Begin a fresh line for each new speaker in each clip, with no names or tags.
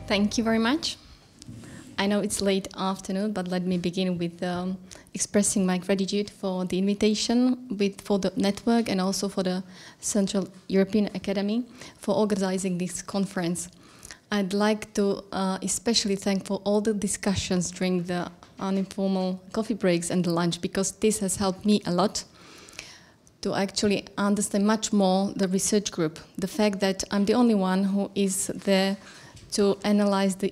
Thank you very much. I know it's late afternoon, but let me begin with expressing my gratitude for the invitation, for the network, and also for the Central European Academy for organizing this conference. I'd like to especially thank for all the discussions during the informal coffee breaks and the lunch, because this has helped me a lot to actually understand much more the research group. The fact that I'm the only one who is there to analyze the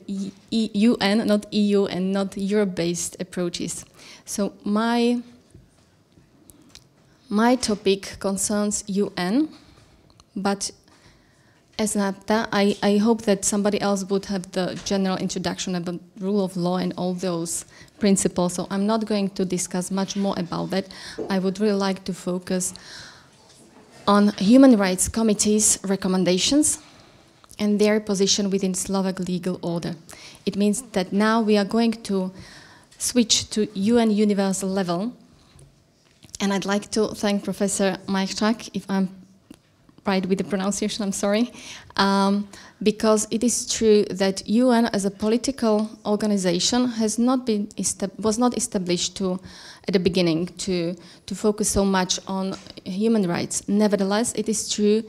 UN, not EU, and not Europe-based approaches. So my topic concerns UN, but as NAPTA, I hope that somebody else would have the general introduction about rule of law and all those principles. So I'm not going to discuss much more about that. I would really like to focus on Human Rights Committee's recommendations and their position within Slovak legal order. It means that now we are going to switch to UN universal level. And I'd like to thank Professor Majchak, if I'm right with the pronunciation, I'm sorry, because it is true that UN as a political organization was not established at the beginning to focus so much on human rights. Nevertheless, it is true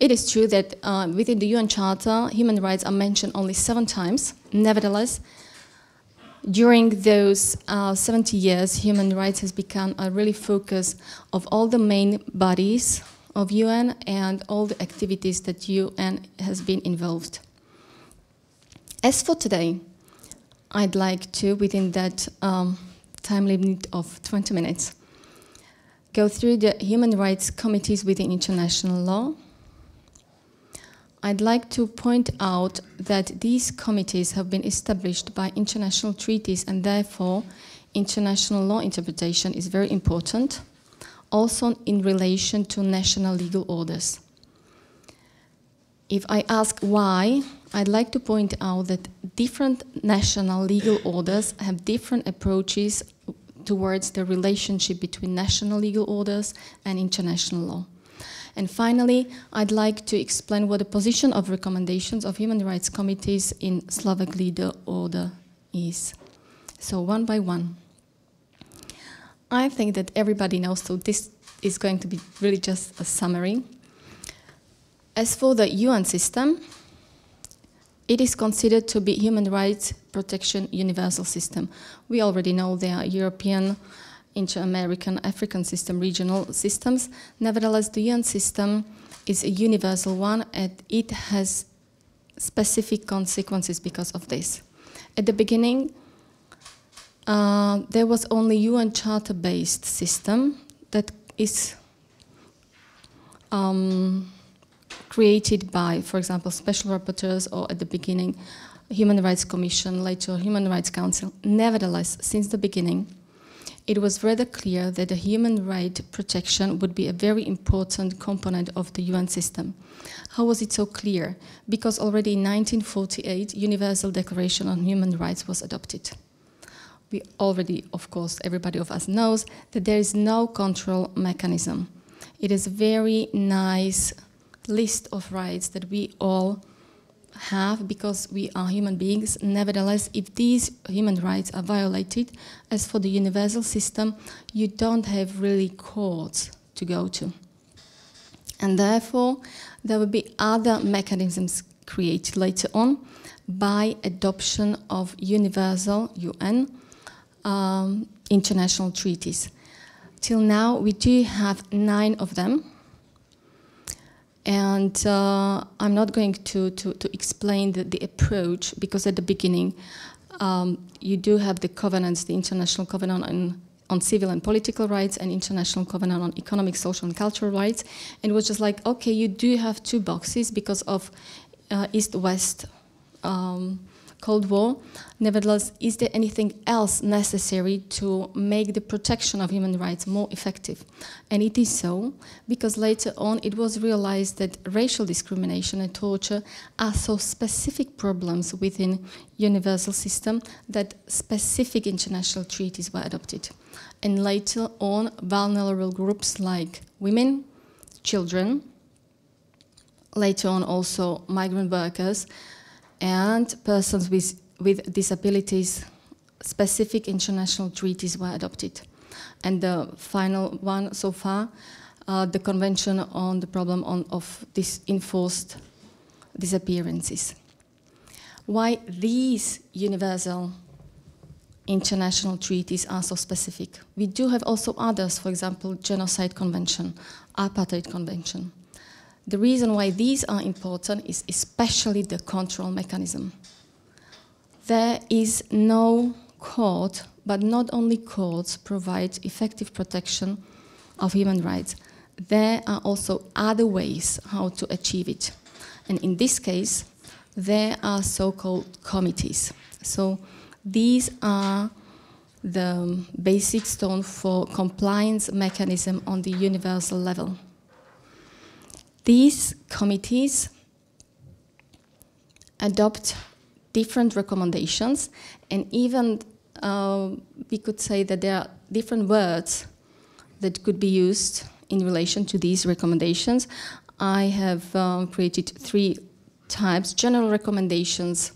that within the UN Charter, human rights are mentioned only 7 times. Nevertheless, during those 70 years, human rights has become a really focus of all the main bodies of UN and all the activities that UN has been involved. As for today, I'd like to, within that time limit of 20 minutes, go through the human rights committees within international law. I'd like to point out that these committees have been established by international treaties, and therefore international law interpretation is very important, also in relation to national legal orders. If I ask why, I'd like to point out that different national legal orders have different approaches towards the relationship between national legal orders and international law. And finally, I'd like to explain what the position of recommendations of human rights committees in Slovak legal order is. So one by one. I think that everybody knows, so this is going to be really just a summary. As for the UN system, it is considered to be human rights protection universal system. We already know there are European, inter-American, African system, regional systems. Nevertheless, the UN system is a universal one, and it has specific consequences because of this. At the beginning, there was only UN Charter-based system that is created by, for example, special rapporteurs, or at the beginning, Human Rights Commission, later Human Rights Council. Nevertheless, since the beginning, it was rather clear that the human right protection would be a very important component of the UN system. How was it so clear? Because already in 1948, Universal Declaration on Human Rights was adopted. We already, of course, everybody of us knows that there is no control mechanism. It is a very nice list of rights that we all have because we are human beings. Nevertheless, if these human rights are violated, as for the universal system, you don't have really courts to go to. And therefore, there will be other mechanisms created later on by adoption of universal UN international treaties. Till now, we do have 9 of them. And I'm not going to explain the approach, because at the beginning you do have the covenants, the International Covenant on Civil and Political Rights and International Covenant on Economic, Social and Cultural Rights. And it was just like, okay, you do have 2 boxes because of East-West Cold War. Nevertheless, is there anything else necessary to make the protection of human rights more effective? And it is so, because later on it was realized that racial discrimination and torture are so specific problems within universal system that specific international treaties were adopted. And later on, vulnerable groups like women, children, later on also migrant workers, and persons with disabilities, specific international treaties were adopted. And the final one so far, the Convention on the Problem of Enforced Disappearances. Why these universal international treaties are so specific? We do have also others, for example, Genocide Convention, Apartheid Convention. The reason why these are important is especially the control mechanism. There is no court, but not only courts provide effective protection of human rights. There are also other ways how to achieve it. And in this case, there are so-called committees. So these are the basic stone for compliance mechanism on the universal level. These committees adopt different recommendations, and even we could say that there are different words that could be used in relation to these recommendations. I have created 3 types: general recommendations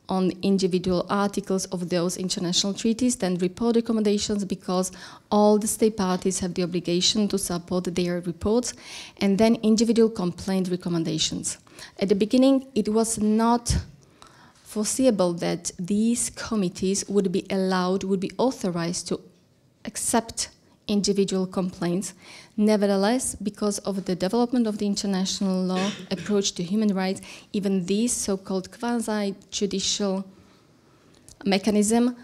on individual articles of those international treaties, then report recommendations, because all the state parties have the obligation to support their reports, and then individual complaint recommendations. At the beginning, it was not foreseeable that these committees would be allowed, would be authorized to accept individual complaints. Nevertheless, because of the development of the international law approach to human rights, even these so-called quasi-judicial mechanisms,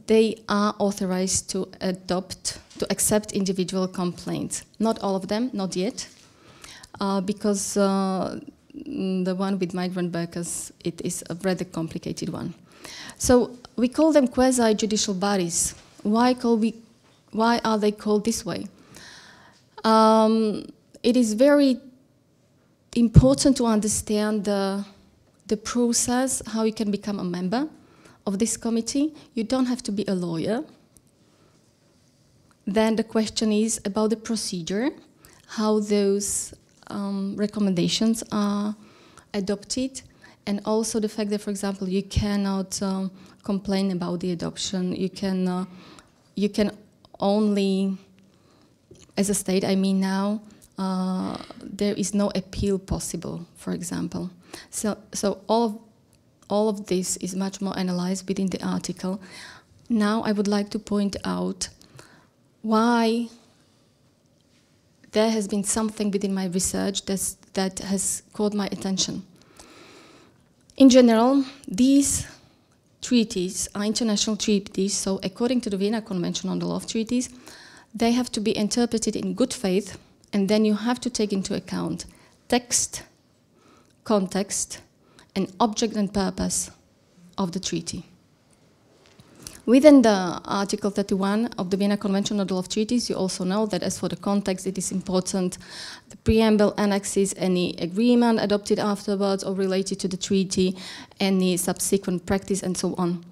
they are authorized to accept individual complaints. Not all of them, not yet, because the one with migrant workers, it is a rather complicated one. So we call them quasi-judicial bodies. Why are they called this way? It is very important to understand the process, how you can become a member of this committee. You don't have to be a lawyer. Then the question is about the procedure, how those recommendations are adopted, and also the fact that, for example, you cannot complain about the adoption. You can only, as a state, I mean now, there is no appeal possible, for example. So all of this is much more analyzed within the article. Now I would like to point out why there has been something within my research that has caught my attention. In general, these treaties are international treaties, so according to the Vienna Convention on the Law of Treaties, they have to be interpreted in good faith, and then you have to take into account text, context, and object and purpose of the treaty. Within the Article 31 of the Vienna Convention on the Law of Treaties, you also know that as for the context, it is important the preamble annexes any agreement adopted afterwards or related to the treaty, any subsequent practice, and so on.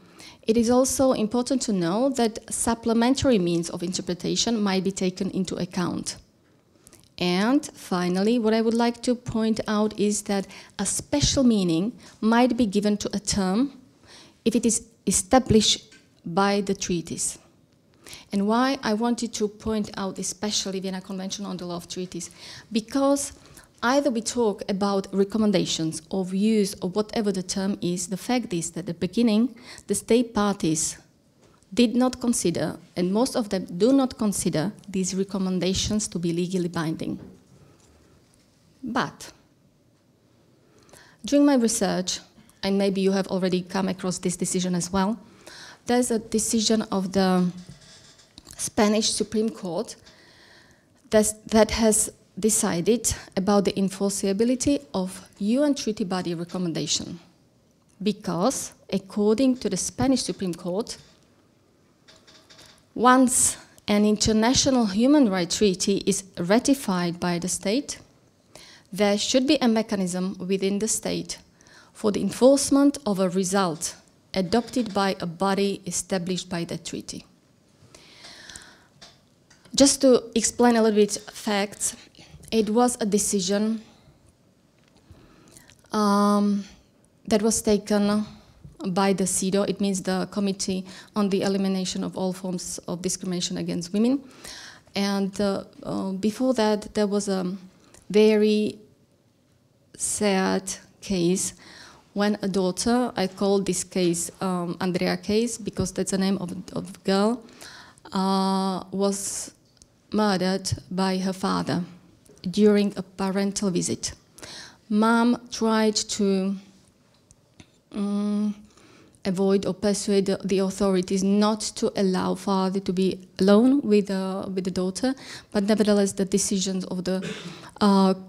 It is also important to know that supplementary means of interpretation might be taken into account. And finally, what I would like to point out is that a special meaning might be given to a term if it is established by the treaties. And why I wanted to point out especially Vienna Convention on the Law of Treaties, because either we talk about recommendations or views or whatever the term is, the fact is that at the beginning the state parties did not consider, and most of them do not consider, these recommendations to be legally binding. But during my research, and maybe you have already come across this decision as well, there's a decision of the Spanish Supreme Court that has decided about the enforceability of UN treaty body recommendation. Because, according to the Spanish Supreme Court, once an international human rights treaty is ratified by the state, there should be a mechanism within the state for the enforcement of a result adopted by a body established by that treaty. Just to explain a little bit facts, it was a decision that was taken by the CEDAW. It means the Committee on the Elimination of All Forms of Discrimination Against Women. And before that, there was a very sad case when a daughter, I call this case Andrea case because that's the name of the girl, was murdered by her father during a parental visit. Mom tried to avoid or persuade the authorities not to allow father to be alone with the daughter, but nevertheless the decisions of the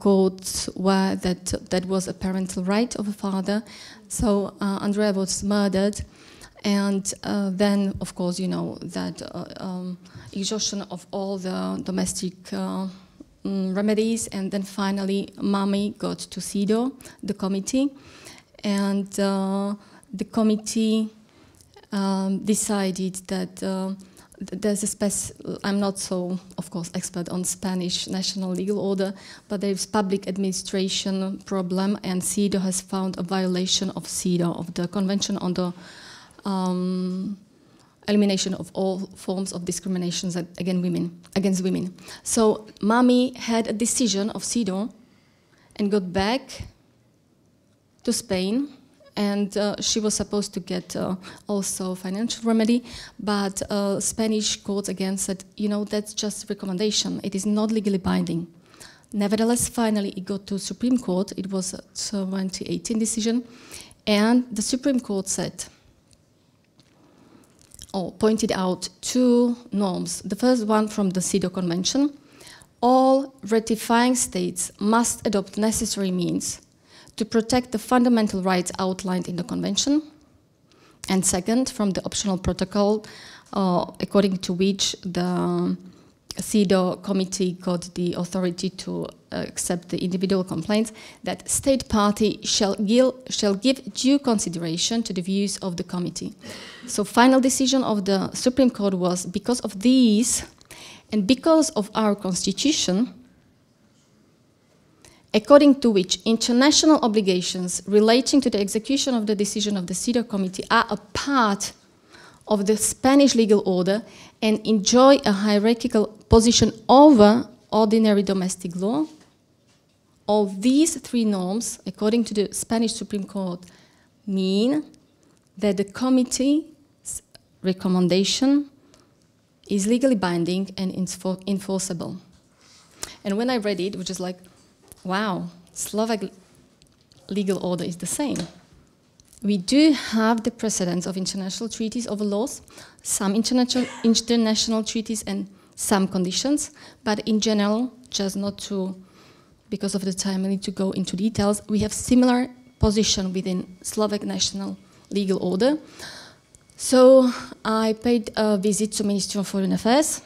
courts were that was a parental right of a father. So Andrea was murdered, and then of course you know that exhaustion of all the domestic remedies, and then finally mommy got to CEDAW, the committee, and the committee decided that there's a I'm not so, of course, expert on Spanish national legal order, but there's public administration problem, and CEDAW has found a violation of CEDAW, of the Convention on the Elimination of All Forms of Discrimination against women. So mommy had a decision of CEDAW and got back to Spain, and she was supposed to get also financial remedy, but Spanish courts again said, you know, that's just recommendation. It is not legally binding. Nevertheless, finally, it got to Supreme Court. It was a 2018 decision, and the Supreme Court said, or pointed out two norms. The first one from the CEDAW Convention: all ratifying states must adopt necessary means to protect the fundamental rights outlined in the Convention. And second, from the optional protocol, according to which the CEDAW committee got the authority to accept the individual complaints, that state party shall give due consideration to the views of the committee. So final decision of the Supreme Court was, because of these, and because of our constitution, according to which international obligations relating to the execution of the decision of the CEDAW committee are a part of the Spanish legal order and enjoy a hierarchical position over ordinary domestic law, all these three norms, according to the Spanish Supreme Court, mean that the committee's recommendation is legally binding and enforceable. And when I read it, which is like, wow, Slovak legal order is the same. We do have the precedents of international treaties over laws, some international treaties and some conditions, but in general, just not to, because of the time I need to go into details, we have similar position within Slovak national legal order. So I paid a visit to Ministry of Foreign Affairs,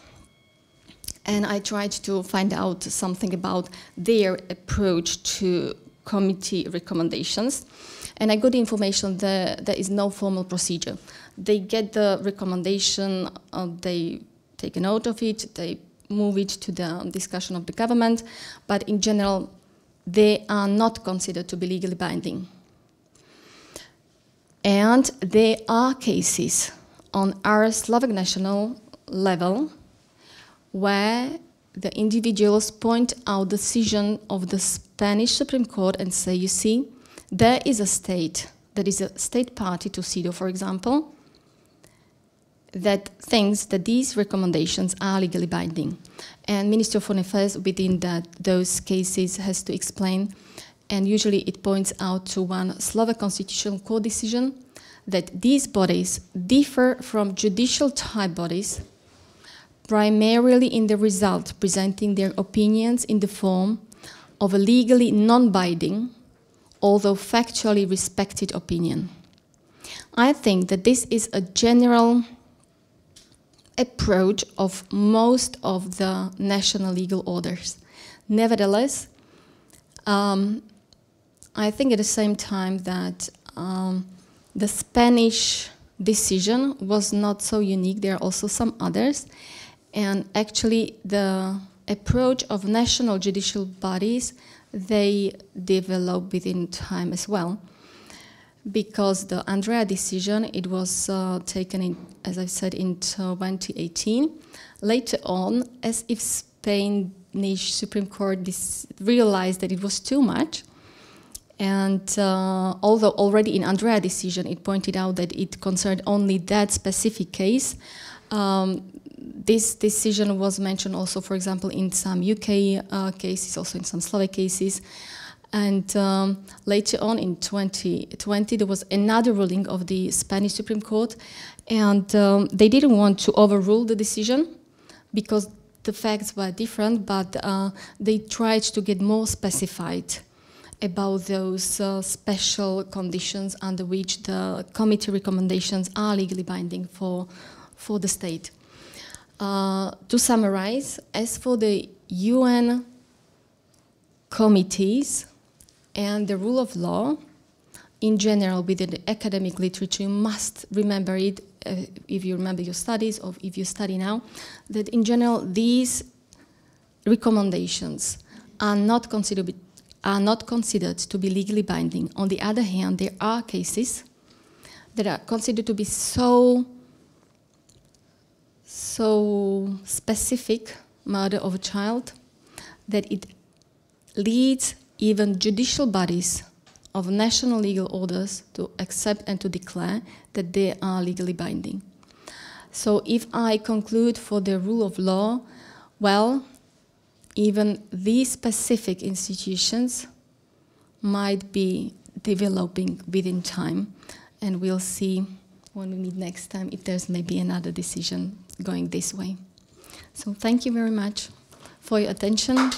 and I tried to find out something about their approach to committee recommendations. And I got the information that there is no formal procedure. They get the recommendation, they take a note of it, they move it to the discussion of the government, but in general, they are not considered to be legally binding. And there are cases on our Slovak national level where the individuals point out the decision of the Spanish Supreme Court and say, you see, there is a state, that is a state party to CEDAW, for example, that thinks that these recommendations are legally binding. And Ministry of Foreign Affairs within those cases has to explain, and usually it points out to one Slovak Constitutional Court decision that these bodies differ from judicial type bodies primarily in the result presenting their opinions in the form of a legally non-binding, although factually respected opinion. I think that this is a general approach of most of the national legal orders. Nevertheless, I think at the same time that the Spanish decision was not so unique. There are also some others. And actually, the approach of national judicial bodies, they develop within time as well. because the Andrea decision, it was taken in, as I said, in 2018. Later on, as if Spanish Supreme Court realized that it was too much, and although already in Andrea decision it pointed out that it concerned only that specific case, this decision was mentioned also, for example, in some UK cases, also in some Slovak cases. And later on in 2020, there was another ruling of the Spanish Supreme Court, and they didn't want to overrule the decision because the facts were different, but they tried to get more specified about those special conditions under which the committee recommendations are legally binding for the state. To summarize, as for the UN committees and the rule of law, in general, within the academic literature, you must remember it, if you remember your studies or if you study now, that in general, these recommendations are not considered to be legally binding. On the other hand, there are cases that are considered to be so specific, murder of a child, that it leads even judicial bodies of national legal orders to accept and to declare that they are legally binding. So if I conclude for the rule of law, well, even these specific institutions might be developing within time, and we'll see when we meet next time if there's maybe another decision going this way. So thank you very much for your attention.